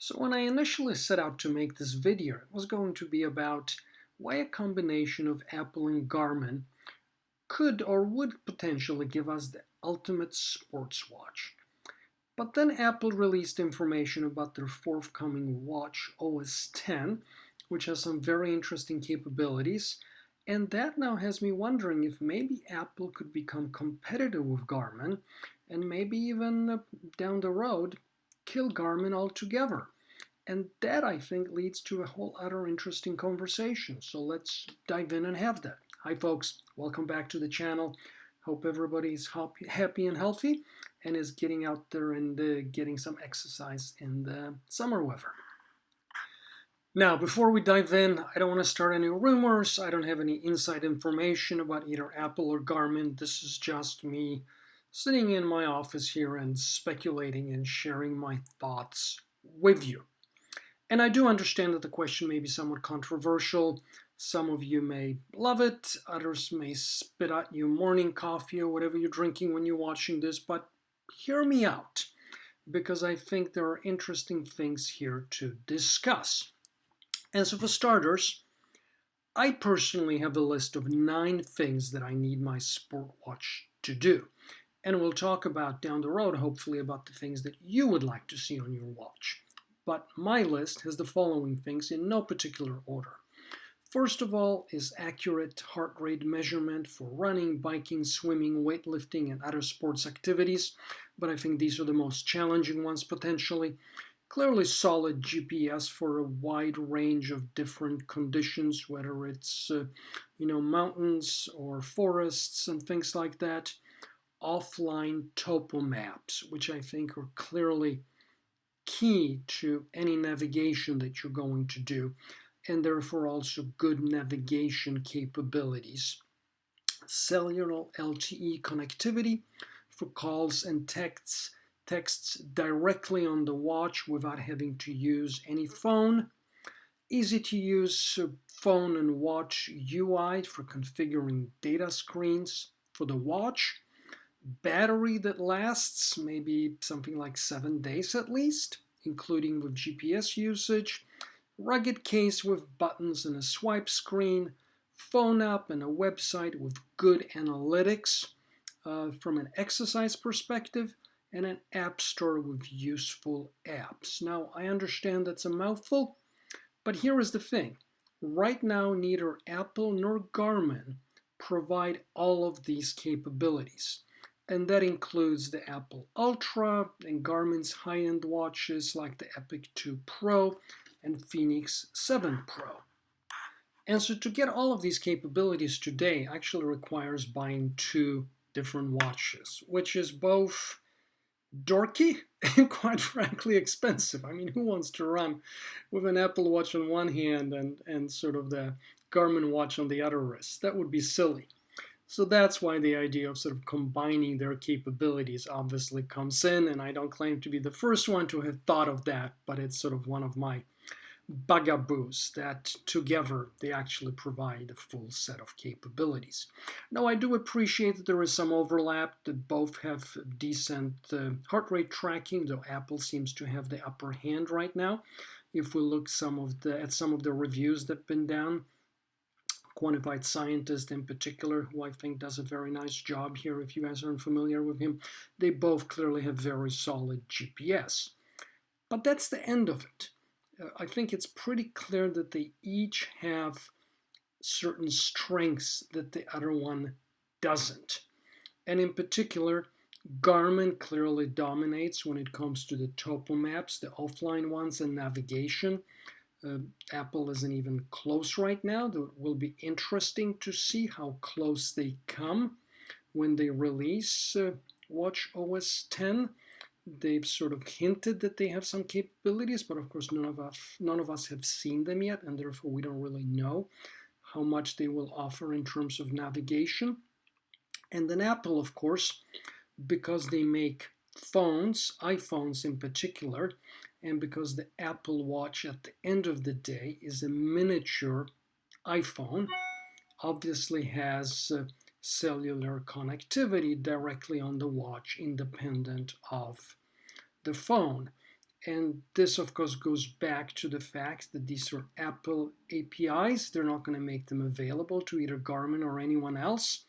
So when I initially set out to make this video, it was going to be about why a combination of Apple and Garmin could or would potentially give us the ultimate sports watch. But then Apple released information about their forthcoming watch OS X, which has some very interesting capabilities, and that now has me wondering if maybe Apple could become competitive with Garmin and maybe even down the road kill Garmin altogether. And that, I think, leads to a whole other interesting conversation. So let's dive in and have that. Hi, folks. Welcome back to the channel. Hope everybody's happy and healthy and is getting out there and getting some exercise in the summer weather. Now, before we dive in, I don't want to start any rumors. I don't have any inside information about either Apple or Garmin. This is just me sitting in my office here and speculating and sharing my thoughts with you. And I do understand that the question may be somewhat controversial. Some of you may love it, others may spit at you morning coffee or whatever you're drinking when you're watching this, but hear me out, because I think there are interesting things here to discuss. And so for starters, I personally have a list of 9 things that I need my sport watch to do. And we'll talk about down the road, hopefully, about the things that you would like to see on your watch. But my list has the following things in no particular order. First of all is accurate heart rate measurement for running, biking, swimming, weightlifting, and other sports activities. But I think these are the most challenging ones potentially. Clearly solid GPS for a wide range of different conditions, whether it's mountains or forests and things like that. Offline topo maps, which I think are clearly key to any navigation that you're going to do, and therefore also good navigation capabilities. Cellular LTE connectivity for calls and texts directly on the watch without having to use any phone. Easy to use phone and watch UI for configuring data screens for the watch. Battery that lasts maybe something like 7 days at least, including with GPS usage. Rugged case with buttons and a swipe screen. Phone app and a website with good analytics from an exercise perspective, and an app store with useful apps. Now, I understand that's a mouthful, but here is the thing. Right now, neither Apple nor Garmin provide all of these capabilities. And that includes the Apple Ultra and Garmin's high-end watches like the Epic 2 Pro and Phoenix 7 Pro. And so to get all of these capabilities today actually requires buying 2 different watches, which is both dorky and quite frankly expensive. I mean, who wants to run with an Apple Watch on one hand and sort of the Garmin watch on the other wrist? That would be silly. So that's why the idea of sort of combining their capabilities obviously comes in, and I don't claim to be the first one to have thought of that, but it's sort of one of my bugaboos that together they actually provide a full set of capabilities. Now, I do appreciate that there is some overlap, that both have decent heart rate tracking, though Apple seems to have the upper hand right now. If we look at some of the reviews that have been done, Quantified Scientist in particular, who I think does a very nice job here if you guys aren't familiar with him, they both clearly have very solid GPS. But that's the end of it. I think it's pretty clear that they each have certain strengths that the other one doesn't. And in particular, Garmin clearly dominates when it comes to the topo maps, the offline ones, and navigation. Apple isn't even close right now. It will be interesting to see how close they come when they release Watch OS X. They've sort of hinted that they have some capabilities, but of course none of us have seen them yet, and therefore we don't really know how much they will offer in terms of navigation. And then Apple, of course, because they make phones, iPhones in particular, and because the Apple Watch at the end of the day is a miniature iPhone, obviously has cellular connectivity directly on the watch independent of the phone. And this, of course, goes back to the fact that these are Apple APIs. They're not going to make them available to either Garmin or anyone else,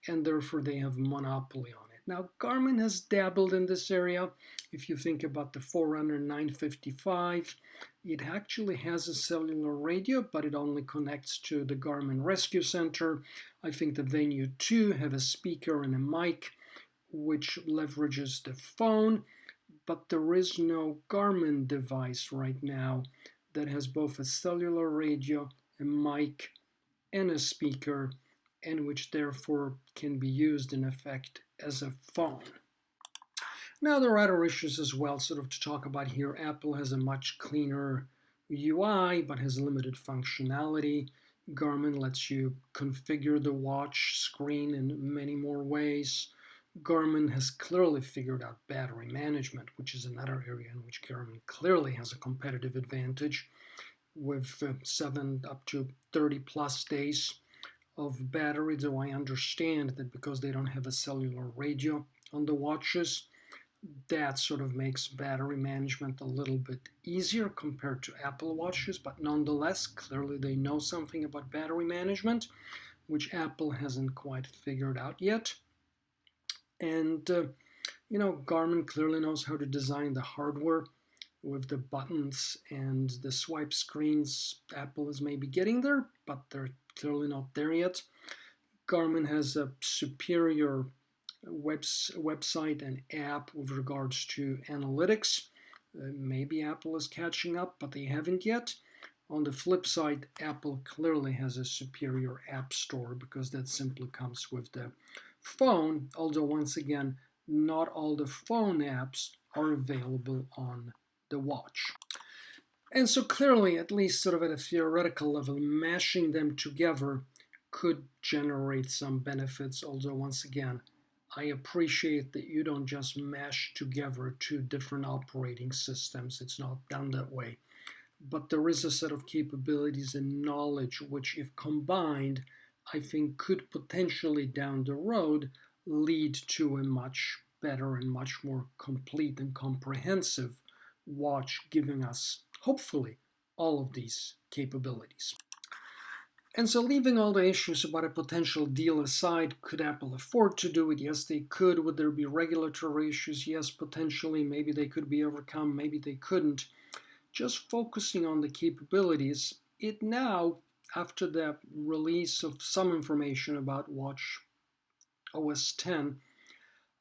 and therefore they have monopoly on it. Now, Garmin has dabbled in this area. If you think about the Forerunner 955, it actually has a cellular radio, but it only connects to the Garmin Rescue Center. I think the Venue 2 have a speaker and a mic, which leverages the phone, but there is no Garmin device right now that has both a cellular radio, a mic, and a speaker, and which therefore can be used in effect as a phone. Now there are other issues as well sort of to talk about here. Apple has a much cleaner UI but has limited functionality. Garmin lets you configure the watch screen in many more ways. Garmin has clearly figured out battery management, which is another area in which Garmin clearly has a competitive advantage with 7 up to 30 plus days of battery, though I understand that because they don't have a cellular radio on the watches, that sort of makes battery management a little bit easier compared to Apple Watches, but nonetheless, clearly they know something about battery management, which Apple hasn't quite figured out yet. And, Garmin clearly knows how to design the hardware with the buttons and the swipe screens. Apple is maybe getting there, but they're clearly not there yet. Garmin has a superior website and app with regards to analytics. Maybe Apple is catching up, but they haven't yet. On the flip side, Apple clearly has a superior app store because that simply comes with the phone, although once again, not all the phone apps are available on the watch. And so clearly, at least sort of at a theoretical level, mashing them together could generate some benefits, although once again, I appreciate that you don't just mash together two different operating systems. It's not done that way. But there is a set of capabilities and knowledge which, if combined, I think could potentially down the road lead to a much better and much more complete and comprehensive watch, giving us, hopefully, all of these capabilities. And so leaving all the issues about a potential deal aside, could Apple afford to do it? Yes, they could. Would there be regulatory issues? Yes, potentially. Maybe they could be overcome. Maybe they couldn't. Just focusing on the capabilities, it now, after the release of some information about Watch OS 10,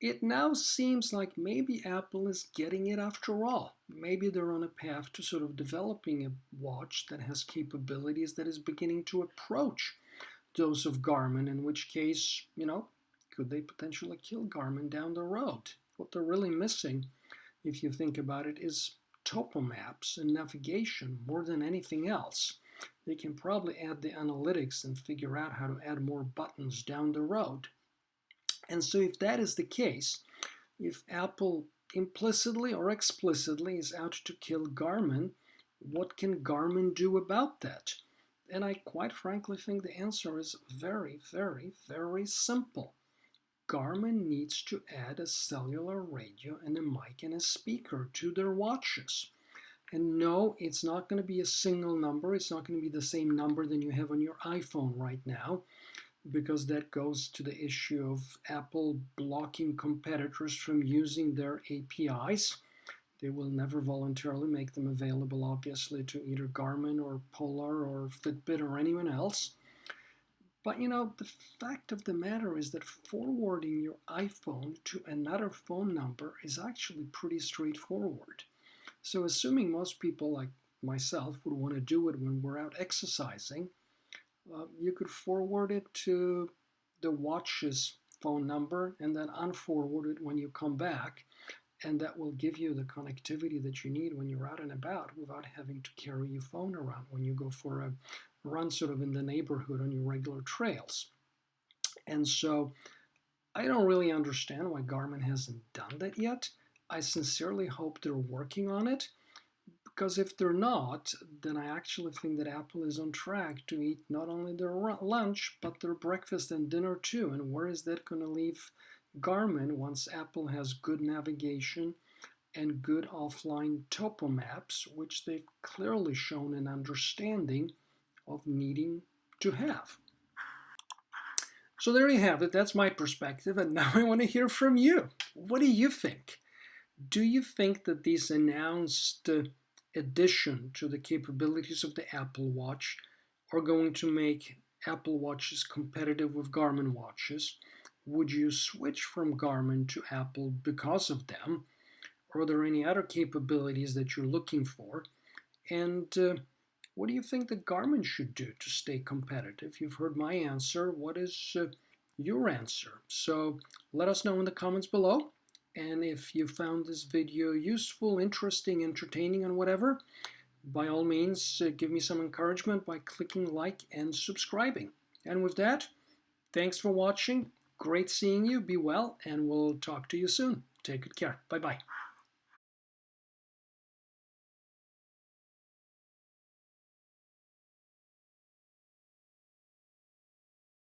it now seems like maybe Apple is getting it after all. Maybe they're on a path to sort of developing a watch that has capabilities that is beginning to approach those of Garmin, in which case, could they potentially kill Garmin down the road? What they're really missing, if you think about it, is topo maps and navigation more than anything else. They can probably add the analytics and figure out how to add more buttons down the road. And so if that is the case, if Apple implicitly or explicitly is out to kill Garmin, what can Garmin do about that? And I quite frankly think the answer is very, very, very simple. Garmin needs to add a cellular radio and a mic and a speaker to their watches. And no, it's not going to be a single number. It's not going to be the same number than you have on your iPhone right now, because that goes to the issue of Apple blocking competitors from using their APIs. They will never voluntarily make them available, obviously, to either Garmin or Polar or Fitbit or anyone else. But the fact of the matter is that forwarding your iPhone to another phone number is actually pretty straightforward. So assuming most people like myself would want to do it when we're out exercising, you could forward it to the watch's phone number and then unforward it when you come back. And that will give you the connectivity that you need when you're out and about without having to carry your phone around when you go for a run sort of in the neighborhood on your regular trails. And so I don't really understand why Garmin hasn't done that yet. I sincerely hope they're working on it, because if they're not, then I actually think that Apple is on track to eat not only their lunch, but their breakfast and dinner too. And where is that going to leave Garmin once Apple has good navigation and good offline topo maps, which they've clearly shown an understanding of needing to have. So there you have it. That's my perspective. And now I want to hear from you. What do you think? Do you think that this announced addition to the capabilities of the Apple Watch are going to make Apple Watches competitive with Garmin watches? Would you switch from Garmin to Apple because of them? Are there any other capabilities that you're looking for? And what do you think that Garmin should do to stay competitive? You've heard my answer. What is your answer? So let us know in the comments below. And if you found this video useful, interesting, entertaining, and whatever, by all means, give me some encouragement by clicking like and subscribing. And with that, thanks for watching. Great seeing you. Be well, and we'll talk to you soon. Take good care. Bye-bye.